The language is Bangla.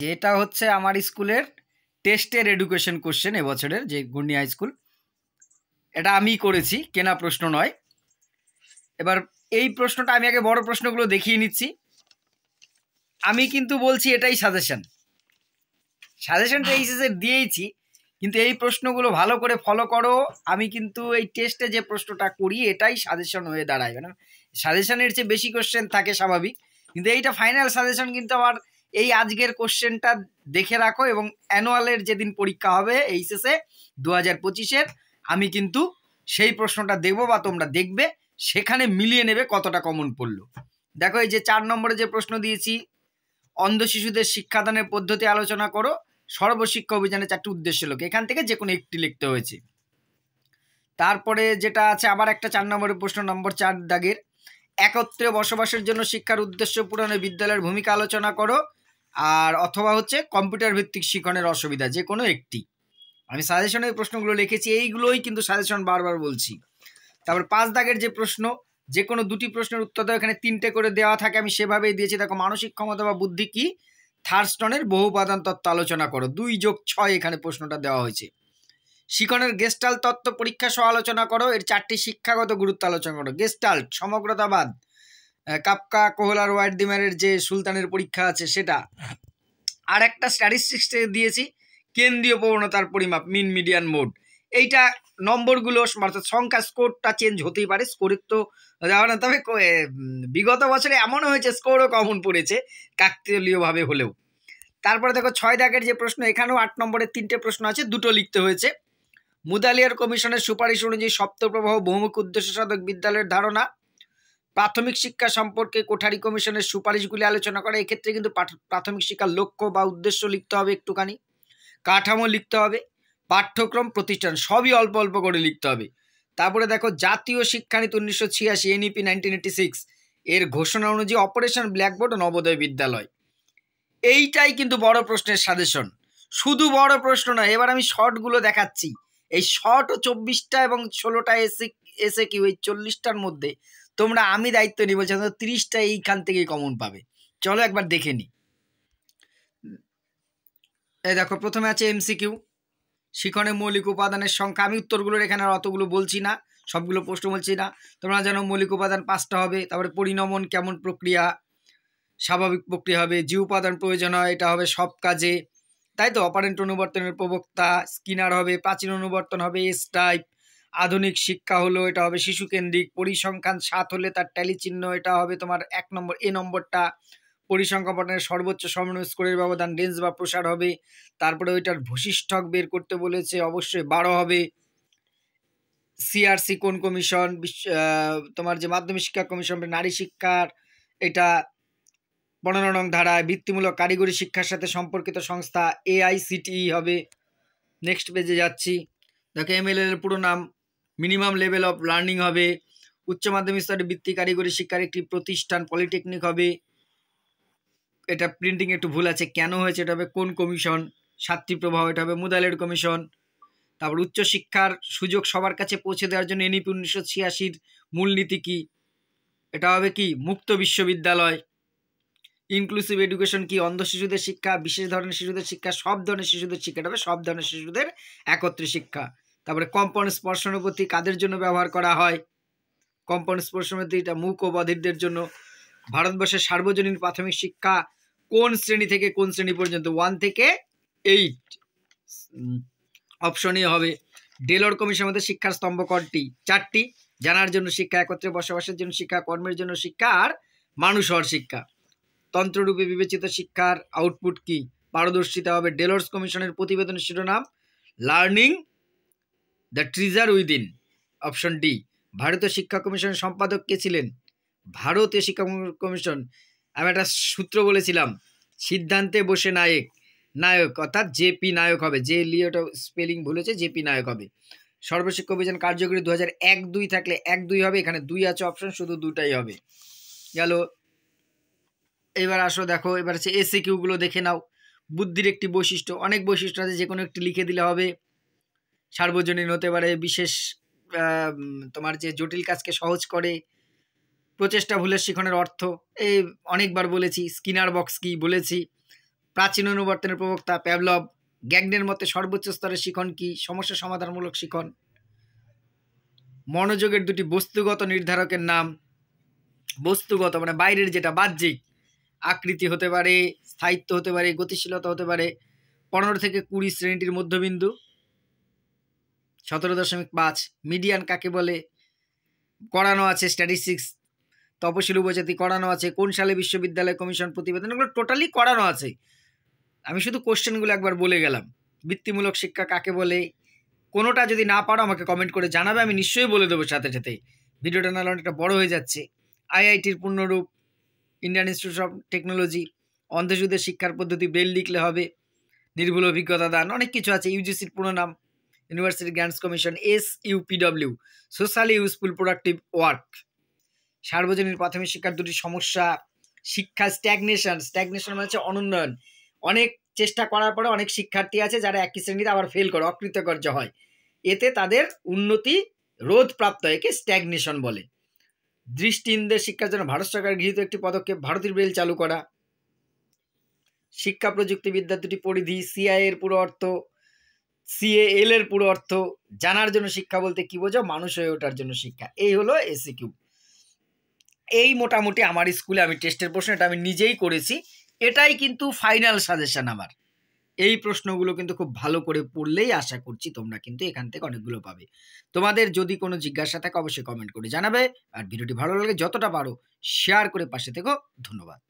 যেটা হচ্ছে আমার স্কুলের টেস্টের এডুকেশন কোশ্চেন এবছরের যে ঘূর্ণি হাই স্কুল, এটা আমি করেছি, কেনা প্রশ্ন নয়। এবার এই প্রশ্নটা আমি আগে বড় প্রশ্নগুলো দেখিয়ে নিচ্ছি। আমি কিন্তু বলছি এটাই সাজেশনটা এইচএসে দিয়েইছি, কিন্তু এই প্রশ্নগুলো ভালো করে ফলো করো। আমি কিন্তু এই টেস্টে যে প্রশ্নটা করি এটাই সাজেশন হয়ে দাঁড়ায়, মানে সাজেশনের চেয়ে বেশি কোশ্চেন থাকে স্বাভাবিক, কিন্তু এইটা ফাইনাল সাজেশন। কিন্তু আমার এই আজকের কোশ্চেনটা দেখে রাখো, এবং অ্যানুয়ালের যেদিন পরীক্ষা হবে এইচএসে 2025-এর, আমি কিন্তু সেই প্রশ্নটা দেবো বা তোমরা দেখবে, সেখানে মিলিয়ে নেবে কতটা কমন পড়লো। দেখো এই যে 4 নম্বরে যে প্রশ্ন দিয়েছি, অন্ধ শিশুদের শিক্ষাদানের পদ্ধতি আলোচনা করো, সর্বশিক্ষা অভিযানের 4টি উদ্দেশ্য লোক, এখান থেকে যে কোনো একটি লিখতে হয়েছে। তারপরে যেটা আছে আবার একটা 4 নম্বরের প্রশ্ন, নম্বর 4 দাগের, একত্রে বসবাসের জন্য শিক্ষার উদ্দেশ্য পূরণে বিদ্যালয়ের ভূমিকা আলোচনা করো, আর অথবা হচ্ছে কম্পিউটার ভিত্তিক শিক্ষণের অসুবিধা, যে কোনো একটি। আমি সাজেশনে প্রশ্নগুলো লিখেছি, এইগুলোই কিন্তু সাজেশন বারবার বলছি। তারপর 5 দাগের যে প্রশ্ন, যে কোনো 2টি প্রশ্নের উত্তর দাও, এখানে 3টে করে দেওয়া থাকে, আমি সেভাবেই দিয়েছি। দেখো, মানসিক ক্ষমতা বা বুদ্ধি কি, থার্স্টনের বহু উপাদান তত্ত্ব আলোচনা করো, 2+6 এখানে প্রশ্নটা দেওয়া হয়েছে। শিক্ষণের গেস্টাল্ট তত্ত্ব পরীক্ষা সহ আলোচনা করো, এর 4টি শিক্ষাগত গুরুত্ব আলোচনা করো। গেস্টাল্ট সমগ্রতাবাদ, কাপকা কোহলার ওয়ার্ডিমারের যে সুলতানের পরীক্ষা আছে সেটা। আর একটা স্ট্যাটিস্টিক্স দিয়েছি, কেন্দ্রীয় প্রবণতার পরিমাপ, মিন মিডিয়ান মোড। এইটা নম্বরগুলো অর্থাৎ সংখ্যা, স্কোরটা চেঞ্জ হতেই পারে, স্কোরের তো যাওয়া না, তবে বিগত বছরে এমনও হয়েছে স্কোরও কমন পড়েছে কাকতালীয়ভাবে হলেও। তারপরে দেখো 6 দাগের যে প্রশ্ন, এখানেও 8 নম্বরের 3টে প্রশ্ন আছে, 2টো লিখতে হয়েছে। মুদালিয়ার কমিশনের সুপারিশ অনুযায়ী সপ্তপ্রবাহ বহুমুখ উদ্দেশ্য সাধক বিদ্যালয়ের ধারণা, প্রাথমিক শিক্ষা সম্পর্কে কোঠারি কমিশনের সুপারিশগুলি আলোচনা করে। এক্ষেত্রে কিন্তু প্রাথমিক শিক্ষার লক্ষ্য বা উদ্দেশ্য লিখতে হবে একটুখানি, কাঠামো লিখতে হবে, পাঠ্যক্রম, প্রতিষ্ঠান, সবই অল্প অল্প করে লিখতে হবে। তারপরে দেখো জাতীয় শিক্ষানীতি 1986 এনইপি 1986 এর ঘোষণা অনুযায়ী অপারেশন ব্ল্যাকবোর্ড ও নবোদয় বিদ্যালয়, এইটাই কিন্তু বড় প্রশ্নের সাজেশন। শুধু বড় প্রশ্ন নয়, এবার আমি শর্টগুলো দেখাচ্ছি। এই শর্ট ও 24টা এবং 16টা এসে কিউ, এই 40টার মধ্যে তোমরা, আমি দায়িত্ব নিই বলছি, 30টা এইখান থেকেই কমন পাবে। চলো একবার দেখে নি। এই দেখো, প্রথমে আছে এমসিকিউ, শিক্ষণের মৌলিক উপাদানের সংখ্যা। আমি উত্তরগুলোর এখানে আর অতগুলো বলছি না, সবগুলো প্রশ্ন বলছি না, তোমরা জানো মৌলিক উপাদান 5টা হবে। তারপরে পরিণমন কেমন প্রক্রিয়া, স্বাভাবিক প্রক্রিয়া হবে। যে উপাদান প্রয়োজন হয় এটা হবে সব কাজে, তাই তো। অপারেন্ট অনুবর্তনের প্রবক্তা স্কিনার হবে। প্রাচীন অনুবর্তন হবে এস টাইপ। আধুনিক শিক্ষা হলো, এটা হবে শিশু কেন্দ্রিক। পরিসংখ্যান 7 হলে তার ট্যালি চিহ্ন, এটা হবে তোমার 1 নম্বর, এ নম্বরটা। পরিসংখ্যাপনের সর্বোচ্চ সমন্বয় স্কোরের ব্যবধান, রেঞ্জ বা প্রসার হবে। তারপরে ওইটার ভূশিষ্ঠক বের করতে বলেছে, অবশ্যই 12 হবে। সিআরসি কোন কমিশন, তোমার যে মাধ্যমিক শিক্ষা কমিশন, নারী শিক্ষার, এটা 15 নং ধারায়। বৃত্তিমূলক কারিগরি শিক্ষার সাথে সম্পর্কিত সংস্থা এআইসিটিই হবে। নেক্সট পেজে যাচ্ছি, দেখো এমএলএল এর পুরো নাম, মিনিমাম লেভেল অফ লার্নিং হবে। উচ্চ মাধ্যমিক স্তরে বৃত্তি কারিগরি শিক্ষার একটি প্রতিষ্ঠান, পলিটেকনিক হবে। এটা প্রিন্টিং একটু ভুল আছে, কেন হয়েছে, এটা হবে কোন কমিশন। 7টি প্রভাব, এটা হবে মুদালের কমিশন। তারপর উচ্চশিক্ষার সুযোগ সবার কাছে পৌঁছে দেওয়ার জন্য এনইপি 1986-র মূলনীতি কি, এটা হবে কি মুক্ত বিশ্ববিদ্যালয়। ইনক্লুসিভ এডুকেশন কি, অন্ধ শিশুদের শিক্ষা, বিশেষ ধরনের শিশুদের শিক্ষা, সব ধরনের শিশুদের শিক্ষা, হবে সব ধরনের শিশুদের একত্রে শিক্ষা। তারপরে কম্পাউন্ড স্পর্শানুভূতি কাদের জন্য ব্যবহার করা হয়, কম্পাউন্ড স্পর্শানুভূতি এটা মূক ও বধিরদের জন্য। ভারতবর্ষের সার্বজনীন প্রাথমিক শিক্ষা কোন শ্রেণী থেকে কোন শ্রেণী পর্যন্ত, 1 থেকে 8, অপশন এ হবে। ডেলর কমিশনের মধ্যে শিক্ষার স্তম্ভ কয়টি, 4টি। জানার জন্য শিক্ষা, একত্রে বসবাসের জন্য শিক্ষা, কর্মের জন্য শিক্ষা, আর মানুষ হওয়ার শিক্ষা। তন্ত্ররূপে বিবেচিত শিক্ষার আউটপুট কি, পারদর্শিতা হবে। ডেলর্স কমিশনের প্রতিবেদনের শিরোনাম learning the ট্রিজার within, option D. ভারতীয় শিক্ষা কমিশনের সম্পাদক কে ছিলেন, ভারতীয় শিক্ষা কমিশন, আমি একটা সূত্র বলেছিলাম, সিদ্ধান্তে বসে নায়ক অর্থাৎ জেপি নায়ক হবে, যে লিওটা স্পেলিং ভুলেছে, জেপি নায়ক হবে। সর্বশিক্ষা অভিযান কার্যকরী 2001-2 থাকলে 1-2 হবে, এখানে 2 আছে অপশন, শুধু 2টাই হবে। গেল। এবার আসো দেখো, এবার হচ্ছে এসিকিউ গুলো দেখে নাও। বুদ্ধির একটি বৈশিষ্ট্য, অনেক বৈশিষ্ট্য আছে, যে কোনো একটি লিখে দিলে হবে। সার্বজনীন হতে পারে, বিশেষ তোমার যে জটিল কাজকে সহজ করে, প্রচেষ্টা ভুলের শিখনের অর্থ, এই অনেকবার বলেছি। স্কিনার বক্স কি বলেছি। প্রাচীন অনুবর্তনের প্রবক্তা প্যাভলভ। গ্যাগনের মতে সর্বোচ্চ স্তরের শিখন কি? সমস্যা সমাধানমূলক শিখন। মনোযোগের দুটি বস্তুগত নির্ধারকের নাম। বস্তুগত মানে বাইরের, যেটা বাহ্যিক, আকৃতি হতে পারে, স্থায়িত্ব হতে পারে, গতিশীলতা হতে পারে। 15 থেকে 20 শ্রেণীটির মধ্যবিন্দু। 17.5 মিডিয়ান কাকে বলে? করানো আছে স্ট্যাটিস্টিক্স, তপশিলি উপজাতি করানো আছে, কোন সালে বিশ্ববিদ্যালয় কমিশন প্রতিবেদন, এগুলো টোটালি করানো আছে। আমি শুধু কোশ্চেনগুলো একবার বলে গেলাম। বৃত্তিমূলক শিক্ষা কাকে বলে? কোনোটা যদি না পারো আমাকে কমেন্ট করে জানাবে, আমি নিশ্চয়ই বলে দেবো সাথে সাথে। ভিডিওটা নাহলে অনেকটা বড় হয়ে যাচ্ছে। আইআইটির পূর্ণরূপ, ইন্ডিয়ান ইনস্টিটিউট অফ টেকনোলজি। অন্ধযুদ্ধের শিক্ষার পদ্ধতি, বেল লিখলে হবে। নির্ভুল অভিজ্ঞতা দান, অনেক কিছু আছে। ইউজিসির পুরো নাম university grants commission, SUPW, socially useful productive work. সার্বজনীন প্রাথমিক শিক্ষার দুটি সমস্যা। শিক্ষা স্ট্যাগনেশন, স্ট্যাগনেশন মানে হচ্ছে অনুন্নয়ন। অনেক চেষ্টা করার পরে অনেক শিক্ষার্থী আছে যারা একই শ্রেণীতে আবার ফেল করে, অকৃতকার্য হয়, এতে তাদের উন্নতি রোধপ্রাপ্ত, একে স্ট্যাগনেশন বলে। দৃষ্টিহীনদের শিক্ষার জন্য ভারত সরকার গৃহীত একটি পদক্ষেপ ভারতীয় ব্রেল চালু করা। শিক্ষা প্রযুক্তিবিদ্যার দুটি পরিধি, CI এর পুরো অর্থ, CAL এর পুরো অর্থ। জানার জন্য শিক্ষা বলতে কি বোঝো? মানুষ হয়ে ওঠার জন্য শিক্ষা। এই হলো SQ। এই মোটামুটি আমার স্কুলে আমি টেস্টের প্রশ্ন, এটা আমি নিজেই করেছি। এটাই কিন্তু ফাইনাল সাজেশন আমার। এই প্রশ্নগুলো কিন্তু খুব ভালো করে পড়লেই আশা করছি তোমরা কিন্তু এখান থেকে অনেকগুলো পাবে। তোমাদের যদি কোনো জিজ্ঞাসা থাকে অবশ্যই কমেন্ট করে জানাবে। আর ভিডিওটি ভালো লাগে যতটা পারো শেয়ার করে পাশে থেকো। ধন্যবাদ।